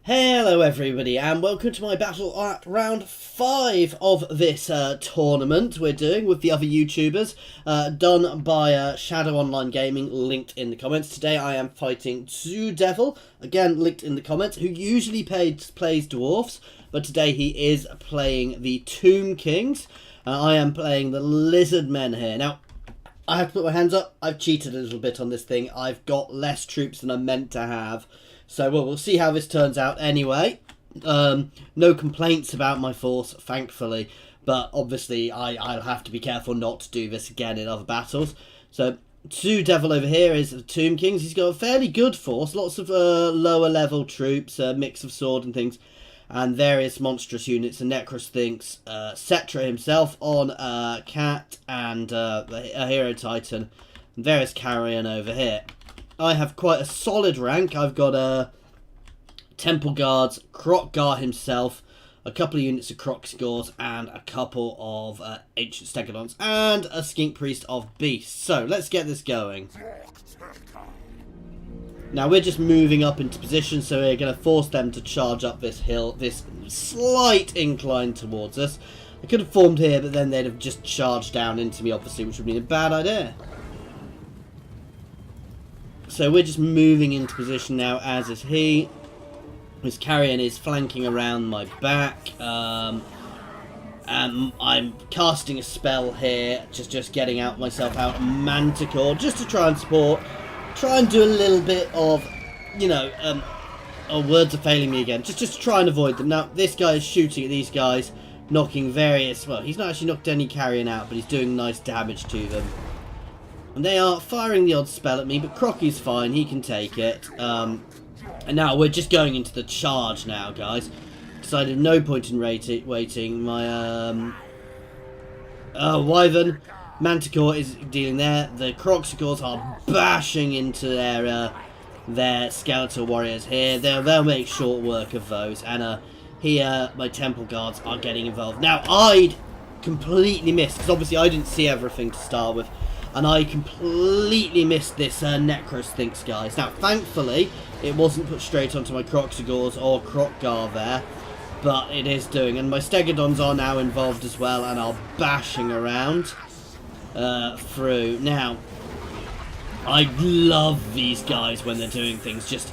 Hello everybody and welcome to my battle at round 5 of this tournament we're doing with the other YouTubers, done by ShadowOnlineGaming, linked in the comments. Today I am fighting TzuDevil, again linked in the comments, who usually plays dwarfs, but today he is playing the Tomb Kings. I am playing the Lizardmen here. Now, I have to put my hands up, I've cheated a little bit on this thing. I've got less troops than I'm meant to have. So, well, we'll see how this turns out anyway. No complaints about my force, thankfully. But obviously, I'll have to be careful not to do this again in other battles. So, TzuDevil over here is the Tomb Kings. He's got a fairly good force. Lots of lower level troops, a mix of sword and things. And various monstrous units. The Necrosphinx, Cetra himself on Cat and a Hero Titan. And various carrion over here. I have quite a solid rank. I've got Temple Guards, Krokgar himself, a couple of units of Kroxgors, and a couple of Ancient Stegodons, and a Skink Priest of Beasts. So, let's get this going. Now, we're just moving up into position, so we're going to force them to charge up this hill, this slight incline towards us. I could have formed here, but then they'd have just charged down into me, obviously, which would have been a bad idea. So we're just moving into position now, as is he. His carrion is flanking around my back. And I'm casting a spell here, just getting myself out Manticore, just to try and support. Try and do a little bit of, you know, words are failing me again. Just to try and avoid them. Now, this guy is shooting at these guys, knocking various, well, he's not actually knocked any carrion out, but he's doing nice damage to them. And they are firing the odd spell at me, but Crocky's fine, he can take it. And now we're just going into the charge now, guys. Decided no point in waiting. My Wyvern, Manticore is dealing there. The Kroxgors are bashing into their skeletal warriors here. They'll make short work of those. And here, my Temple Guards are getting involved. Now, I'd completely missed, because obviously I didn't see everything to start with. And I completely missed this Necrosphinx, guys. Now, thankfully, it wasn't put straight onto my Kroxgors or Krokgar there. But it is doing. And my Stegodons are now involved as well and are bashing around through. Now, I love these guys when they're doing things. Just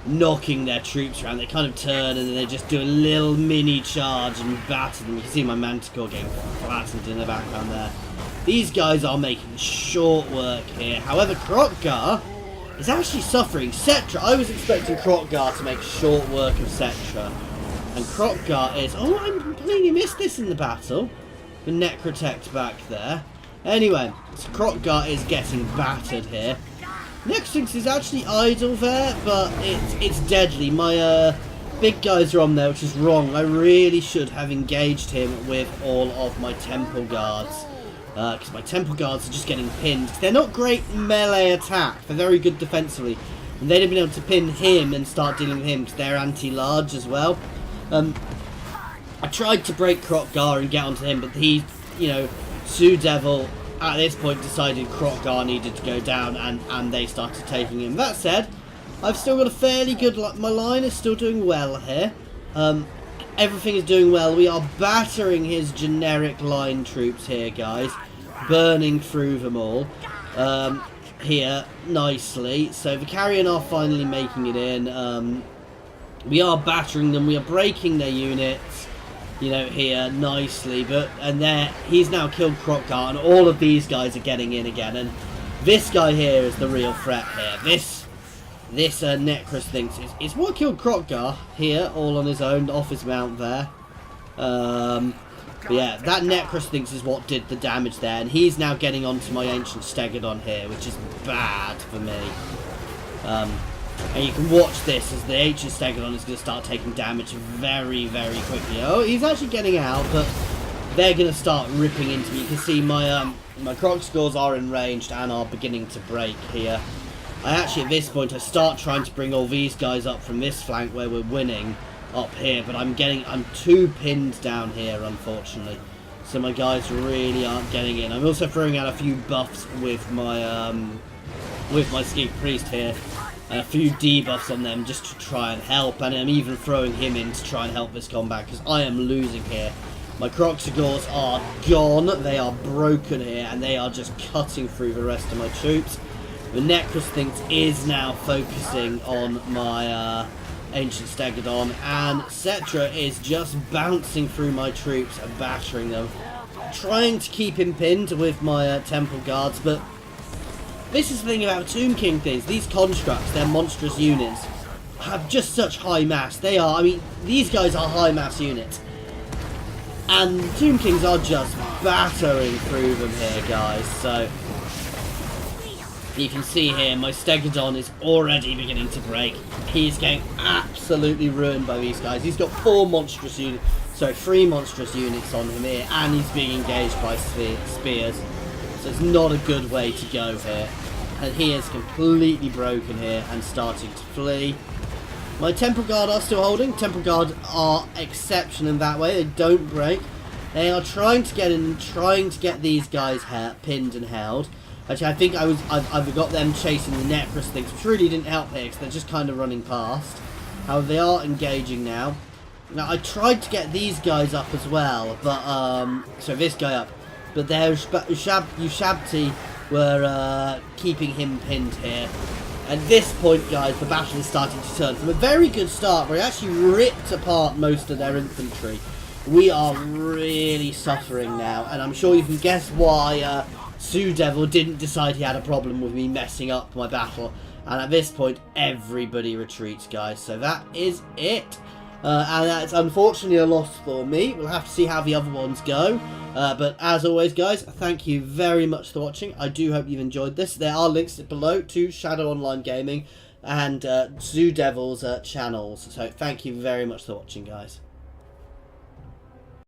knocking their troops around. They kind of turn and then they just do a little mini charge and batter them. You can see my Manticore getting flattened in the background there. These guys are making short work here. However, Krokgar is actually suffering. Cetra, I was expecting Krokgar to make short work of Cetra. And Krokgar is... Oh, I completely missed this in the battle. The Necrotect back there. Anyway, so Krokgar is getting battered here. Necrosphinx is actually idle there, but it's deadly. My big guys are on there, which is wrong. I really should have engaged him with all of my Temple Guards. Because my Temple Guards are just getting pinned. They're not great melee attack. They're very good defensively. And they'd have been able to pin him and start dealing with him because they're anti-large as well. I tried to break Krokgar and get onto him, but he, you know, TzuDevil at this point decided Krokgar needed to go down and they started taking him. That said, I've still got a fairly good... My line is still doing well here. Everything is doing well. We are battering his generic line troops here, guys. Burning through them all. Here, nicely. So the carrion are finally making it in. We are battering them. We are breaking their units. You know, here, nicely. He's now killed Krokgar, and all of these guys are getting in again. And this guy here is the real threat here. This Necrosphinx is what killed Krokgar here, all on his own, off his mount there. But yeah, that Necrosphinx is what did the damage there, and he's now getting onto my Ancient Stegodon here, which is bad for me. And you can watch this as the Ancient Stegodon is going to start taking damage very, very quickly. Oh, he's actually getting out, but they're going to start ripping into me. You can see my Kroxgors are enraged and are beginning to break here. I actually, at this point, I start trying to bring all these guys up from this flank where we're winning up here, but I'm too pinned down here, unfortunately. So my guys really aren't getting in. I'm also throwing out a few buffs with my Skink Priest here. and a few debuffs on them just to try and help, and I'm even throwing him in to try and help this combat because I am losing here. My Croxagores are gone, they are broken here, and they are just cutting through the rest of my troops. The Necrosphinx is now focusing on my Ancient Stegodon, and Cetra is just bouncing through my troops and battering them. Trying to keep him pinned with my Temple Guards, but this is the thing about Tomb King things. These constructs, their monstrous units, have just such high mass. They are, I mean, these guys are high mass units. And Tomb Kings are just battering through them here, guys. So, you can see here, my Stegodon is already beginning to break. He's getting absolutely ruined by these guys. He's got 3 monstrous units on him here, and he's being engaged by spears. So it's not a good way to go here. And he is completely broken here and starting to flee. My Temple Guard are still holding. Temple Guard are exception in that way. They don't break. They are trying to get in and trying to get these guys pinned and held. Actually, I think I've got them chasing the Necrosphinx, which really didn't help here because they're just kind of running past. However, they are engaging now. Now, I tried to get these guys up as well, but, so this guy up. But their Ushabti were keeping him pinned here. At this point, guys, the battle is starting to turn. From a very good start, where he actually ripped apart most of their infantry, we are really suffering now. And I'm sure you can guess why TzuDevil didn't decide he had a problem with me messing up my battle. And at this point, everybody retreats, guys. So that is it. And that's unfortunately a loss for me. We'll have to see how the other ones go. But as always, guys, thank you very much for watching. I do hope you've enjoyed this. There are links below to ShadowOnlineGaming and TzuDevil's channels. So thank you very much for watching, guys.